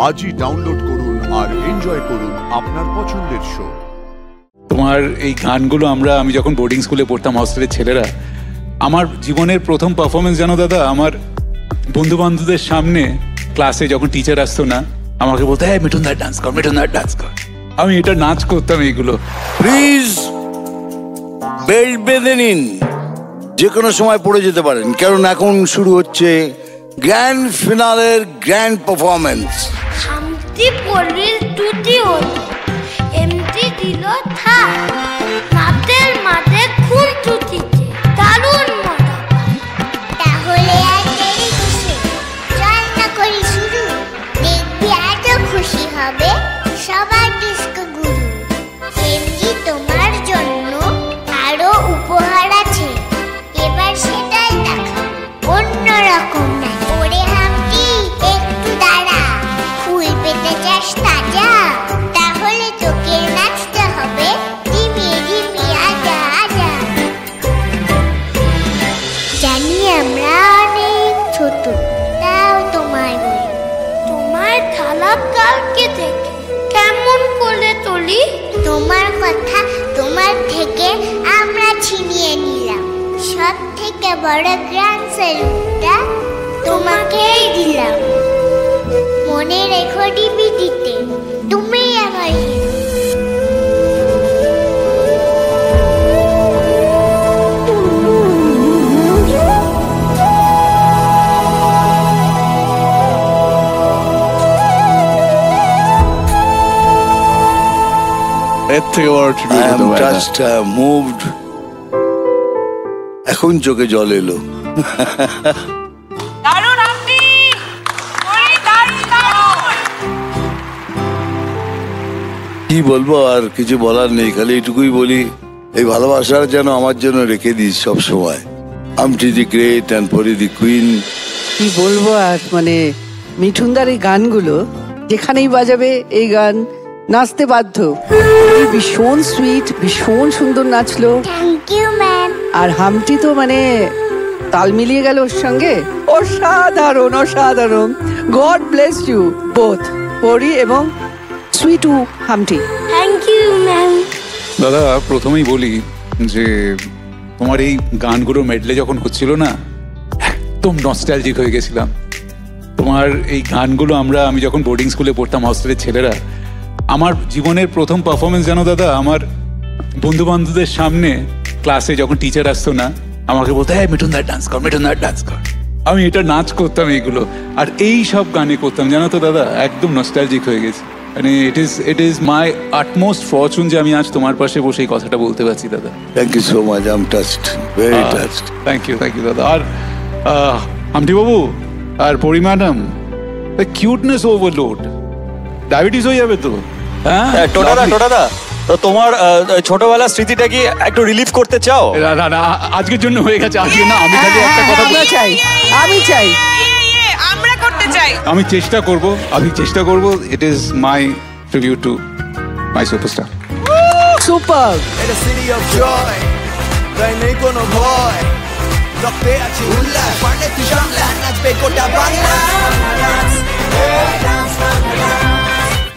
আজই ডাউনলোড করুন আর এনজয় করুন আপনার পছন্দের শো। তোমার এই গানগুলো আমি যখন বোর্ডিং স্কুলে পড়তাম, হস্টেলের ছেলেরা, আমার জীবনের প্রথম পারফরমেন্স জানো দাদা, আমার বন্ধু বান্ধবদের সামনে ক্লাসে যখন টিচার আসতো না, আমাকে বলতো হ্যাঁ মিঠুন দা ডান্স কর, মিঠুন দা ডান্স কর। আমি এটা নাচ করতাম এইগুলো। প্লিজ বেল্ট বেঁধে নিন, যে কোনো সময় পড়ে যেতে পারেন, কারণ এখন শুরু হচ্ছে গ্র্যান্ড ফিনালের গ্র্যান্ড পারফরমেন্স। শান্তি পল্লীর দুটি হল এমটি দিল থা মাতের মাঝে খুন চুটিতে দারুণ মজা। তাহলে আর দেরি কিসে, চল না করি শুরু, দেখবি এত খুশি হবে সবার ডিস্কো গুরু। এমনি তোমার জন্য আরো উপহার আছে, এবার সেটাই দেখা অন্যরকম না। ওরে হামটি একটু দাঁড়া, ফুল পেতে চাস তাজা, তাহলে তোকে নাচতে হবে ধিমিয়ে ধিমিয়ে আজা আজা। জানি আমরা অনেক ছোট, তাও তোমায় বলি, তোমার থালা কালকে থেকে কেমন করে তুলি? তোমার কথা তোমার থেকে আমরা ছিনিয়ে নিলাম, সব থেকে বড় গ্র্যান্ড স্যালুটটা তোমাকেই দিলাম। মনে রেখো ডিভিডিতে তুমি আমার হিরো। এর থেকে বড় I am just moved. এখন চোখে জল এলো। দারুণ আপনি, ওরে দারুণ দারুণ। কি বলবো, আর কিছু বলার নেই, খালি এটুকুই বলি, এই ভালোবাসার যেন আমার জন্য রেখে দিস সব সময়। আমটি দি গ্রেট অ্যান্ড পরি দি কুইন। কি বলবো আর, মানে মিঠুনদার এই গানগুলো যেখানেই বাজাবে এই গান নাচতে বাধ্য। ভীষণ সুইট, ভীষণ সুন্দর নাচলো। Thank you ma'am. আর হামটি তো মানে তাল মিলিয়ে গেল ওর সঙ্গে, অসাধারণ অসাধারণ। God bless you both, Pori এবং Sweetu Humpty. Thank you ma'am. দাদা প্রথমেই বলি যে তোমার এই গানগুলো মেডলে যখন হচ্ছিল না, একদম নস্টালজিক হয়ে গেছিলাম। তোমার এই গানগুলো আমি যখন বোর্ডিং স্কুলে পড়তাম, হস্টেলের ছেলেরা, আমার জীবনের প্রথম পারফরমেন্স জানো দাদা, আমার বন্ধু বান্ধবদের সামনে ক্লাসে যখন টিচার আসতো না, আমাকে বলতো হ্যাঁ মিঠুন দা ডান্স কর, মিঠুন দা ডান্স কর। আমি এটা নাচ করতাম এইগুলো, আর এই সব গানে করতাম জানো তো দাদা, একদম নস্টালজিক হয়ে গেছি। মানে it is my utmost Fortune যে আমি আজ তোমার পাশে বসে এই কথাটা বলতে পারছি দাদা। Thank you so much, I am touched, very touched. Thank you দাদা। আর হামটি বাবু আর পরি ম্যাডাম, কিউটনেস ওভারলোড, ডায়াবেটিস হয়ে যাবে তো। হ্যাঁ টোটাদা, তো তোমার ছোটবেলার স্মৃতিটা কি একটু রিলিভ করতে চাও? না, আজকের জন্য হয়ে গেছে, আজকে না। আমি খালি একটা কথা চাই, আমি চাই, আমরা করতে চাই। আমি চেষ্টা করব। It is my tribute to my superstar. Super. এটা সিটি অফ জয়, তাই নেই কোনো ভয়, রক্তে আছে উল্লাস, পারলে তুই সামলা, নাচবে গোটা বাংলা।